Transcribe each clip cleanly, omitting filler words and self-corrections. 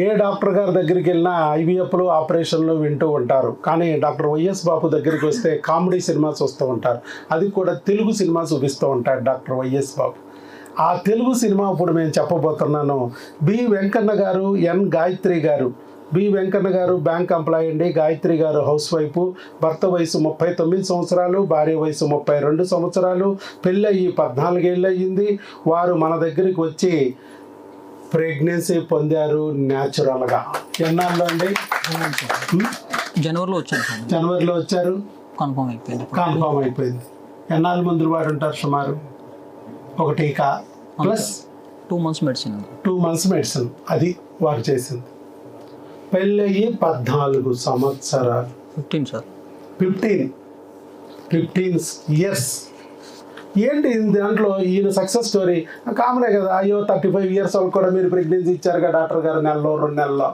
ఏ doctor గారి దగ్గరికి వెళ్ళినా ఐవీఎఫ్లు ఆపరేషన్లు వింటూ ఉంటారు. కానీ డాక్టర్ వైఎస్ బాబు దగ్గరికి వస్తే కామెడీ సినిమాస్ వస్తూ ఉంటారు. అది కూడా తెలుగు సినిమా చూపిస్తూ ఉంటాడు డాక్టర్ వైఎస్ బాబు. ఆ తెలుగు సినిమా ఇప్పుడు నేను చెప్పబోతున్నాను. బి వెంకన్న గారు, ఎన్ గాయత్రి గారు. బి వెంకన్న గారు బ్యాంక్ ఎంప్లాయీ అండి. గాయత్రి గారు హౌస్ వైఫ్. భర్త వయసు 39 సంవత్సరాలు, భార్య వయసు 32 సంవత్సరాలు. పెళ్ళయి 14 ఏళ్ళు అయ్యింది. వారు మన దగ్గరికి వచ్చి ప్రెగ్నెన్సీ పొందారు న్యాచురల్గా. ఎన్నాళ్ళు అండి? జనవరిలో వచ్చారు. జనవరిలో వచ్చారు. కన్ఫర్మ్ అయిపోయింది. ఎన్నాళ్ళు మందులు వాడు ఉంటారు సుమారు? ఒక టీకా plus 2 months medicine. 2 months medicine. అది వారు చేసింది. పెళ్ళయి 14 సంవత్సరాలు. 15 సార్. 15 years. ఏంటి దాంట్లో ఈయన సక్సెస్ స్టోరీ కామనే కదా. అయ్యో 35 years వాళ్ళు కూడా మీరు ప్రెగ్నెన్సీ ఇచ్చారుగా డాక్టర్ గారు, నెలలో 2 నెలల్లో.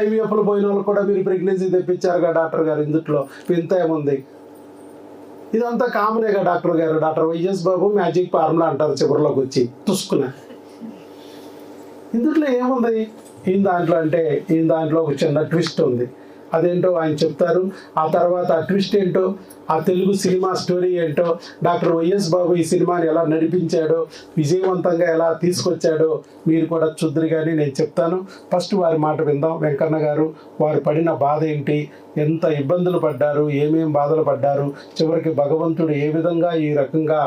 ఐవీఎఫ్లు పోయిన వాళ్ళు కూడా మీరు ప్రెగ్నెన్సీ తెప్పించారుగా డాక్టర్ గారు. ఇందుట్లో వింత ఏముంది? ఇదంతా కామనేగా డాక్టర్ గారు. డాక్టర్ వైఎస్ బాబు మ్యాజిక్ ఫార్ములా అంటారు చివరిలోకి వచ్చి తుసుకున్నా. ఇందుట్లో ఏముంది? ఈయన దాంట్లో ఒక చిన్న ట్విస్ట్ ఉంది. అదేంటో ఆయన చెప్తారు. ఆ తర్వాత ఆ ట్విస్ట్ ఏంటో, ఆ తెలుగు సినిమా స్టోరీ ఏంటో, డాక్టర్ వైఎస్ బాబు ఈ సినిమాని ఎలా నడిపించాడో, విజయవంతంగా ఎలా తీసుకొచ్చాడో మీరు కూడా చూద్దరు. కానీ నేను చెప్తాను. ఫస్ట్ వారి మాట విందాం. వెంకన్న గారు వారు పడిన బాధ ఏంటి, ఎంత ఇబ్బందులు పడ్డారు, ఏమేం బాధలు పడ్డారు, చివరికి భగవంతుడు ఏ విధంగా ఈ రకంగా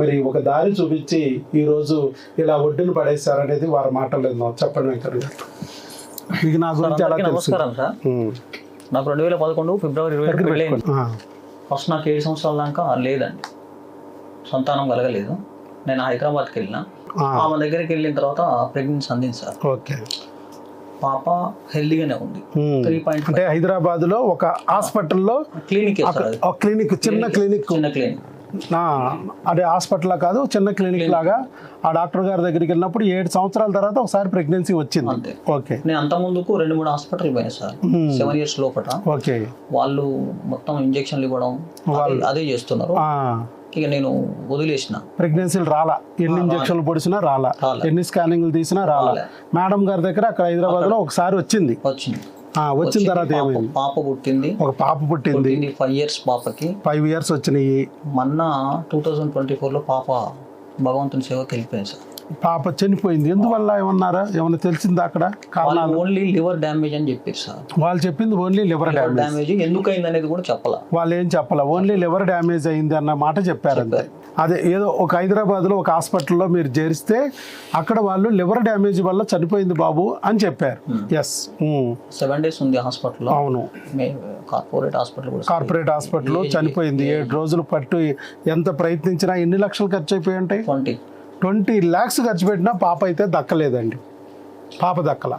మరి ఒక దారి చూపించి ఈరోజు ఇలా ఒడ్డును పడేశారనేది వారి మాటలు విందాం. చెప్పండి వెంకన్న గారు. మీకు నా గురించి ఎలా తెలుసు? నమస్కారం సార్. నాకు 2011 ఫిబ్రవరి 21 పెళ్ళైంది. ఫస్ట్ నాకు 7 సంవత్సరాల దాకా లేదండి, సంతానం కలగలేదు. నేను హైదరాబాద్కి వెళ్ళిన. ఆమె దగ్గరికి వెళ్ళిన తర్వాత ప్రెగ్నెన్సీ అందింది సార్. ఓకే. పాప హెల్దీగానే ఉంది. 3.5 అంటే హైదరాబాద్ లో ఒక హాస్పిటల్లో క్లినిక్, చిన్న క్లినిక్. అదే హాస్పిటల్ కాదు, చిన్న క్లినిక్ లాగా. ఆ డాక్టర్ గారి దగ్గరికి వెళ్ళినప్పుడు 7 సంవత్సరాల తర్వాత ఒకసారి ప్రెగ్నెన్సీ వచ్చింది. ఓకే. నేను అంత ముందుకు 2-3 హాస్పిటల్ పోయాను సార్. 7 years లోపల. ఓకే. వాళ్ళు మొత్తం ఇంజక్షన్లు ఇవ్వడం అదే చేస్తున్నారు. ఇక నేను వదిలేసిన. ప్రెగ్నెన్సీలు రాలా. ఎన్ని ఇంజక్షన్లు పొడిచినా రాలా, ఎన్ని స్కానింగ్లు తీసినా రాలా. మేడం గారి దగ్గర అక్కడ హైదరాబాద్ లో ఒకసారి వచ్చింది. వచ్చిన తర్వాత ఏమైంది? పాప పుట్టింది. ఒక పాప పుట్టింది. 5 years పాపకి. 5 years వచ్చినాయి. మొన్న 2024 లో పాప భగవంతుని సేవకి వెళ్ళిపోయింది సార్. పాప చనిపోయింది. ఎందువల్ల ఏమన్నారా? ఏమన్నా తెలిసిందా అక్కడ కారణాలు? ఓన్లీ లివర్ డ్యామేజ్ అని చెప్పారు సార్. వాళ్ళు చెప్పింది ఓన్లీ లివర్ డ్యామేజ్. ఎందుకు అయింది అనేది కూడా చెప్పాలా. వాళ్ళు ఏం చెప్పాల, ఓన్లీ లివర్ డ్యామేజ్ అయింది అన్న మాట చెప్పారు అంతే. అదే ఏదో ఒక హైదరాబాద్లో ఒక హాస్పిటల్లో మీరు చేరిస్తే అక్కడ వాళ్ళు లివర్ డ్యామేజ్ వల్ల చనిపోయింది బాబు అని చెప్పారు. ఎస్. 7 days ఉంది హాస్పిటల్లో. అవును. కార్పొరేట్ హాస్పిటల్లో చనిపోయింది. 7 రోజులు పట్టు ఎంత ప్రయత్నించినా ఎన్ని లక్షలు ఖర్చు అయిపోయి ఉంటాయి? 20 lakhs ఖర్చు పెట్టినా పాప అయితే దక్కలేదండి. పాప దక్కల.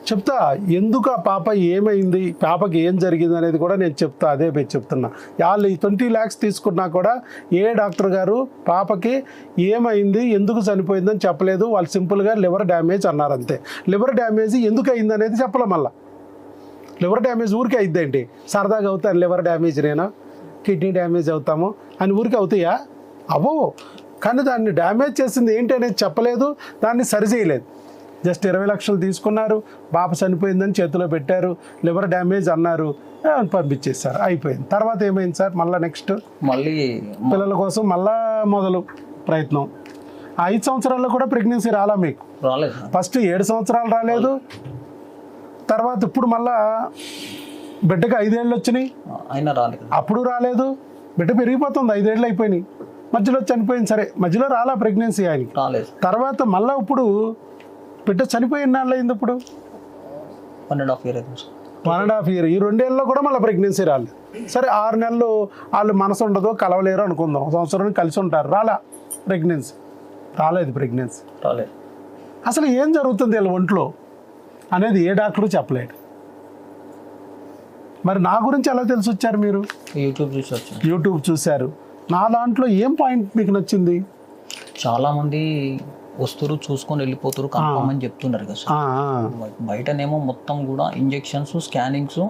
చెప్తా ఎందుకు ఆ పాప ఏమైంది, పాపకి ఏం జరిగింది అనేది కూడా నేను చెప్తా. అదే చెప్తున్నా. వాళ్ళు ఈ 20 lakhs తీసుకున్నా కూడా ఏ డాక్టర్ గారు పాపకి ఏమైంది, ఎందుకు చనిపోయిందని చెప్పలేదు. వాళ్ళు సింపుల్గా లివర్ డ్యామేజ్ అన్నారు అంతే. లివర్ డ్యామేజ్ ఎందుకు అయింది అనేది చెప్పలే. మళ్ళీ లివర్ డ్యామేజ్ ఊరికే అయిద్దండి. సరదాగా అవుతాను లివర్ డ్యామేజ్, నేను కిడ్నీ డ్యామేజ్ అవుతాము అని ఊరికే అవుతాయా? అవ్వవు. కానీ దాన్ని డ్యామేజ్ చేసింది ఏంటి అనేది చెప్పలేదు, దాన్ని సరిచేయలేదు. జస్ట్ 20 లక్షలు తీసుకున్నారు, పాప చనిపోయిందని చేతిలో పెట్టారు, లివర్ డ్యామేజ్ అన్నారు, పంపించేశారు, అయిపోయింది. తర్వాత ఏమైంది సార్? మళ్ళీ పిల్లల కోసం మళ్ళా మొదలు ప్రయత్నం. 5 సంవత్సరాల్లో కూడా ప్రెగ్నెన్సీ రాలా మీకు? రాలేదు. ఫస్ట్ 7 సంవత్సరాలు రాలేదు. తర్వాత ఇప్పుడు మళ్ళా బిడ్డకి 5 ఏళ్ళు వచ్చినాయి, అయినా రాలేదు. అప్పుడు రాలేదు. బిడ్డ పెరిగిపోతుంది, 5 ఏళ్ళు అయిపోయినాయి. మధ్యలో చనిపోయింది. సరే, మధ్యలో రాలా ప్రెగ్నెన్సీ ఆయనకి. తర్వాత మళ్ళీ ఇప్పుడు బిడ్డ చనిపోయిన నాళ్ళు అయింది. ఇప్పుడు 1.5 year. ఈ 2 ఏళ్ళలో కూడా మళ్ళీ ప్రెగ్నెన్సీ రాలేదు. సరే, 6 నెలలు వాళ్ళు మనసు ఉండదు, కలవలేరు అనుకుందాం. సంవత్సరం కలిసి ఉంటారు, రాలా ప్రెగ్నెన్సీ. ప్రెగ్నెన్సీ రాలేదు. అసలు ఏం జరుగుతుంది వీళ్ళ ఒంట్లో అనేది ఏ డాక్టరు చెప్పలేడు. మరి నా గురించి ఎలా తెలిసి వచ్చారు మీరు? యూట్యూబ్ చూశారు. నా దాంట్లో ఏం పాయింట్ మీకు నచ్చింది? చాలా మంది వస్తురు, చూసుకొని వెళ్ళిపోతారు, కన్ఫర్మ్ అని చెప్తున్నారు కదా సార్. బయటనేమో మొత్తం కూడా ఇంజెక్షన్స్, స్కానింగ్స్,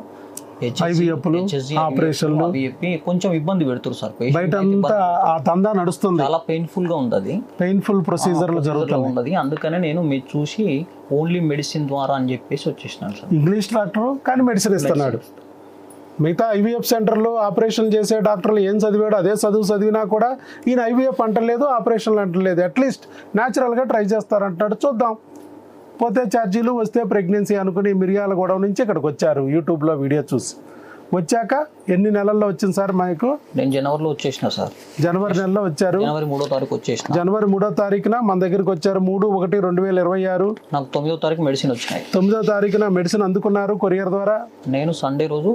IVFలు, ఆపరేషన్లు అవి చెప్పి కొంచెం ఇబ్బంది పెడుతున్నారు సార్. బయట అంతా ఆ దందా నడుస్తుంది, చాలా పెయిన్ఫుల్ గా ఉంది, పెయిన్ఫుల్ ప్రొసీజర్లు జరుగుతుంది. ఉన్నది. అందుకనే నేను మీరు చూసి ఓన్లీ మెడిసిన్ ద్వారా అని చెప్పేసి వచ్చేసినాను సార్. ఇంగ్లీష్ డాక్టర్ కానీ మెడిసిన్ ఇస్తున్నాడు. మిగతా IVF సెంటర్లు ఆపరేషన్ చేసే డాక్టర్లు ఏం చదివాడు అదే చదివినా కూడా ఈయన IVF అంటలేదు, ఆపరేషన్లు అంటలేదు. అట్లీస్ట్ న్యాచురల్గా ట్రై చేస్తారంటాడు. చూద్దాం, పోతే ఛార్జీలు, వస్తే ప్రెగ్నెన్సీ అనుకుని మిర్యాలగూడ నుంచి ఇక్కడికి వచ్చారు. యూట్యూబ్లో వీడియో చూసి వచ్చాక ఎన్ని నెలల్లో వచ్చింది సార్ మీకు? నేను జనవరిలో వచ్చేసిన సార్. జనవరి నెలలో వచ్చారు. జనవరి 3వ తారీఖు వచ్చేసిన. జనవరి 3వ తారీఖున మన దగ్గరికి వచ్చారు. 3/1/2026. నాకు 9వ తారీఖు మెడిసిన్ వచ్చినాయి. 9వ తారీఖున మెడిసిన్ అందుకున్నారు కొరియర్ ద్వారా. నేను సండే రోజు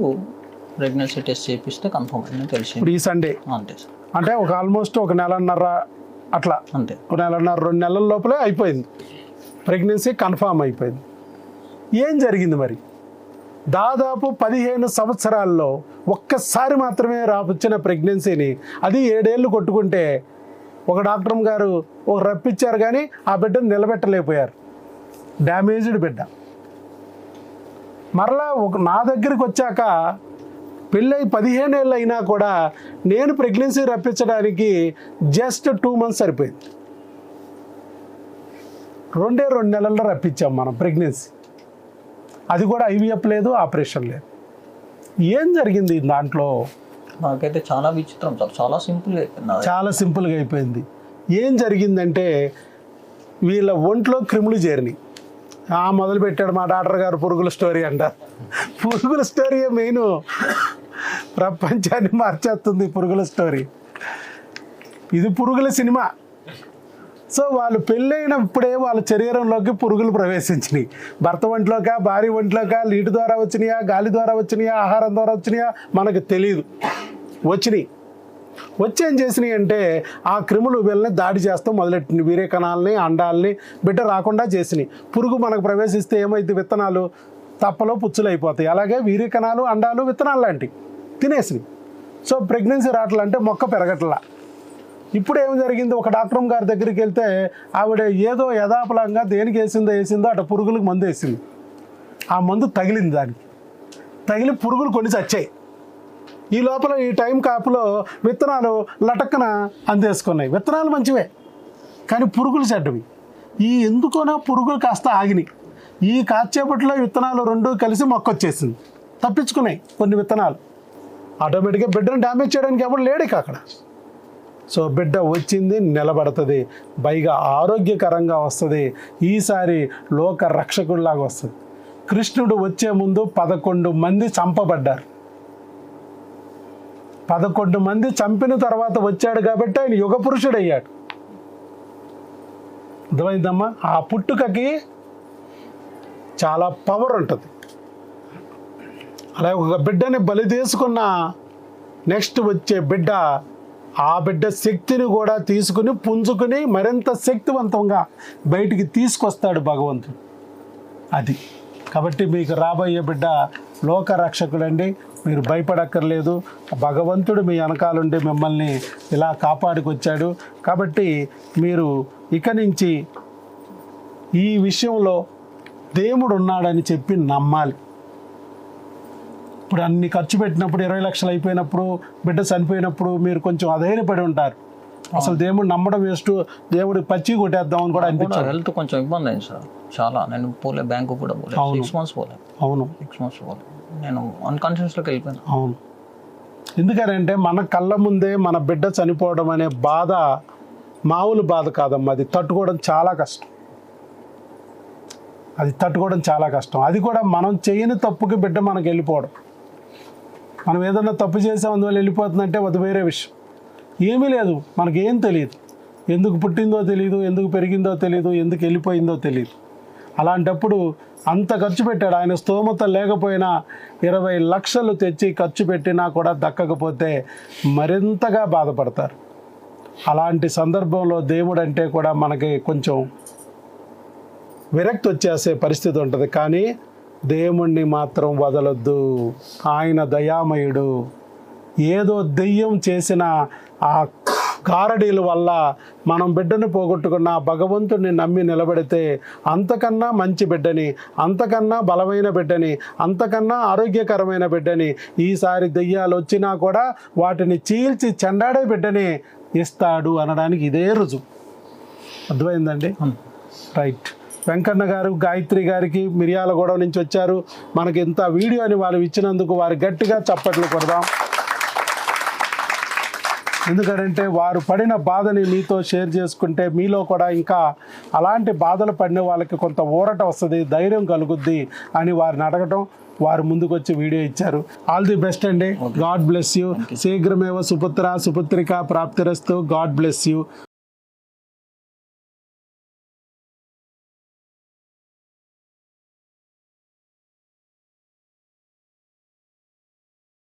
ప్రెగ్నెన్సీ టెస్ట్ చేపిస్తే కన్ఫర్మ్ అయిందని తెలిసింది. ఇప్పుడు ఈ సండే అంతే సార్. అంటే ఒక ఆల్మోస్ట్ ఒక నెలన్నర అట్లా, అంతే, ఒక నెలన్నర 2 నెలల లోపలే అయిపోయింది, ప్రెగ్నెన్సీ కన్ఫామ్ అయిపోయింది. ఏం జరిగింది మరి? దాదాపు 15 సంవత్సరాల్లో ఒక్కసారి మాత్రమే వచ్చిన ప్రెగ్నెన్సీని, అది 7 ఏళ్ళు కొట్టుకుంటే ఒక డాక్టర్ గారు ఒక రప్పించారు కానీ ఆ బిడ్డను నిలబెట్టలేకపోయారు. డ్యామేజ్డ్ బిడ్డ. మరలా నా దగ్గరికి వచ్చాక పెళ్ళై 15 ఏళ్ళు అయినా కూడా నేను ప్రెగ్నెన్సీ రప్పించడానికి జస్ట్ 2 months సరిపోయింది. 2 నెలల్లో రప్పించాం మనం ప్రెగ్నెన్సీ. అది కూడా IVF లేదు, ఆపరేషన్ లేదు. ఏం జరిగింది దాంట్లో? నాకైతే చాలా విచిత్రం సార్. చాలా సింపుల్గా అయిపోయింది. చాలా సింపుల్గా అయిపోయింది. ఏం జరిగిందంటే వీళ్ళ ఒంట్లో క్రిములు చేరినాయి. మొదలు పెట్టాడు మా డాక్టర్ గారు పురుగుల స్టోరీ అంట. పురుగుల స్టోరీ మెయిన్, ప్రపంచాన్ని మార్చేస్తుంది పురుగుల స్టోరీ. ఇది పురుగుల సినిమా. సో వాళ్ళు పెళ్ళైనప్పుడే వాళ్ళ శరీరంలోకి పురుగులు ప్రవేశించినాయి. భర్త ఒంట్లోకా, భార్య ఒంట్లోకా, నీటి ద్వారా వచ్చినాయా, గాలి ద్వారా వచ్చినాయా, ఆహారం ద్వారా వచ్చినాయా మనకు తెలియదు. వచ్చినాయి. వచ్చి ఏం చేసినాయి అంటే ఆ క్రిములు వీళ్ళని దాడి చేస్తూ మొదలెట్టినాయి. వీర్య కణాలని, అండాలని బిడ్డ రాకుండా చేసినాయి. పురుగు మనకు ప్రవేశిస్తే ఏమైంది? విత్తనాలు తప్పలో పుచ్చులు అయిపోతాయి. అలాగే వీర్య కణాలు, అండాలు విత్తనాలు లాంటివి తినేసినాయి. సో ప్రెగ్నెన్సీ రావట్లంటే మొక్క పెరగట్లా. ఇప్పుడు ఏం జరిగింది? ఒక డాక్టర్ గారి దగ్గరికి వెళ్తే ఆవిడ ఏదో యథాపలంగా దేనికి వేసిందో అటు పురుగులకు మందు వేసింది. ఆ మందు తగిలింది, దానికి తగిలి పురుగులు కొన్ని చచ్చాయి. ఈ లోపల ఈ టైం కాపులో విత్తనాలు లటక్కన అందేసుకున్నాయి. విత్తనాలు మంచివే కానీ పురుగులు చెడ్డవి. ఎందుకోనా పురుగులు కాస్త ఆగినాయి. ఈ కాసేపట్లో విత్తనాలు 2 కలిసి మొక్క వచ్చేసింది. తప్పించుకున్నాయి కొన్ని విత్తనాలు. ఆటోమేటిక్గా బిడ్డను డ్యామేజ్ చేయడానికి ఎవరు లేడు అక్కడ. సో బిడ్డ వచ్చింది, నిలబడుతుంది, పైగా ఆరోగ్యకరంగా వస్తుంది. ఈసారి లోక రక్షకుడిలాగా వస్తుంది. కృష్ణుడు వచ్చే ముందు 11 మంది చంపబడ్డారు. 11 మంది చంపిన తర్వాత వచ్చాడు కాబట్టి ఆయన యుగ పురుషుడు అయ్యాడు. అర్థమైందమ్మా? ఆ పుట్టుకకి చాలా పవర్ ఉంటుంది. అలాగే ఒక బిడ్డని బలి తీసుకున్న నెక్స్ట్ వచ్చే బిడ్డ, ఆ బిడ్డ శక్తిని కూడా తీసుకుని పుంజుకుని మరింత శక్తివంతంగా బయటికి తీసుకొస్తాడు భగవంతుడు. అది కాబట్టి మీకు రాబోయే బిడ్డ లోక రక్షకుడండి. మీరు భయపడక్కర్లేదు. భగవంతుడు మీ వెనకాలండి మిమ్మల్ని ఇలా కాపాడుకొచ్చాడు. కాబట్టి మీరు ఇక నుంచి ఈ విషయంలో దేవుడు ఉన్నాడని చెప్పి నమ్మాలి. ఇప్పుడు అన్ని ఖర్చు పెట్టినప్పుడు 20 లక్షలు అయిపోయినప్పుడు, బిడ్డ చనిపోయినప్పుడు మీరు కొంచెం అధైర్యపడి ఉంటారు. అసలు దేవుడు నమ్మడం వేస్ట్, దేవుడు పచ్చి కొట్టేద్దామని కూడా అనిపించారు. హెల్త్ కొంచెం ఇబ్బంది అయింది సార్. చాలా. నేను పోలే, బ్యాంకు కూడా పోలే. 6 months పోలే. అవును, 6 months పోలే. నేను అన్కాన్షియస్లోకి వెళ్ళిపోయాను. అవును. ఎందుకంటే మన కళ్ళ ముందే మన బిడ్డ చనిపోవడం అనే బాధ మామూలు బాధ కాదమ్మా. అది తట్టుకోవడం చాలా కష్టం. అది కూడా మనం చేయని తప్పుకి బిడ్డ మనకు వెళ్ళిపోవడం. మనం ఏదన్నా తప్పు చేసాం అందువల్ల వెళ్ళిపోతుందంటే అది వేరే విషయం. ఏమీ లేదు, మనకేం తెలియదు. ఎందుకు పుట్టిందో తెలియదు, ఎందుకు పెరిగిందో తెలియదు, ఎందుకు వెళ్ళిపోయిందో తెలియదు. అలాంటప్పుడు అంత ఖర్చు పెట్టాడు. ఆయన స్తోమత లేకపోయినా 20 లక్షలు తెచ్చి ఖర్చు పెట్టినా కూడా దక్కకపోతే మరింతగా బాధపడతారు. అలాంటి సందర్భంలో దేవుడు అంటే కూడా మనకి కొంచెం విరక్తి వచ్చేసే పరిస్థితి ఉంటుంది. కానీ దేవుణ్ణి మాత్రం వదలొద్దు. ఆయన దయామయుడు. ఏదో దెయ్యం చేసిన ఆ గారడీల వల్ల మనం బిడ్డను పోగొట్టుకున్న భగవంతుడిని నమ్మి నిలబడితే అంతకన్నా మంచి బిడ్డని, అంతకన్నా బలమైన బిడ్డని, అంతకన్నా ఆరోగ్యకరమైన బిడ్డని, ఈసారి దెయ్యాలు వచ్చినా కూడా వాటిని చీల్చి చెండాడే బిడ్డని ఇస్తాడు అనడానికి ఇదే రుజువు. అర్థమైందండి? రైట్. వెంకన్న గారు, గాయత్రి గారికి మిర్యాలగూడ నుంచి వచ్చారు. మనకి ఇంత వీడియోని వాళ్ళు ఇచ్చినందుకు వారు గట్టిగా చప్పట్లు కొడదాం. ఎందుకంటే వారు పడిన బాధని మీతో షేర్ చేసుకుంటే మీలో కూడా ఇంకా అలాంటి బాధలు పడిన వాళ్ళకి కొంత ఊరట వస్తుంది, ధైర్యం కలుగుద్ది అని వారిని అడగటం, వారు ముందుకు వచ్చి వీడియో ఇచ్చారు. ఆల్ ది బెస్ట్ అండి. God bless you. శీఘ్రమేవ సుపుత్ర సుపుత్రిక ప్రాప్తిరస్తు. God bless you.